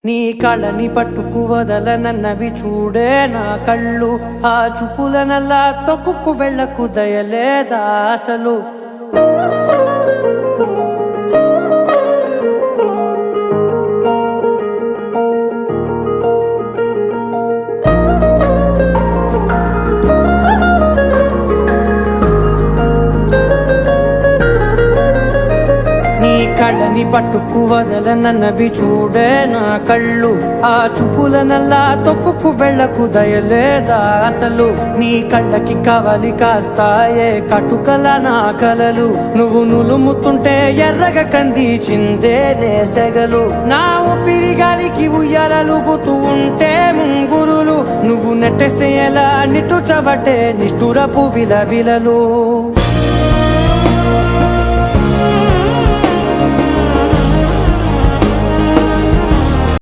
నీ కళ్ళని పట్టుకు వదలనన్నవి చూడే నా కళ్ళు, ఆ చూపులనల్లా తొక్కుకు వెళ్ళకు దయలేదా అసలు. కళ్ళని పట్టుకు వదలనన్నవి చూడే నా కళ్ళు, ఆ చూపులనల్లా తొక్కుకు వెళ్ళకు దయలేదా అసలు. నీ కళ్ళకి కవలి కాస్తాయే కటుకల నా కలలు, నువ్వు నులుముతుంటే ఎర్రగ కంది చిందే నేసెగలు. నా ఊపిరి గాలికి ఉయ్యాలలుగుతూ ఉంటే ముంగురులు, నువ్వు నెట్టేస్తే ఎలా నిట్టుచబట్టే నిష్ఠురపు విలవిలలు.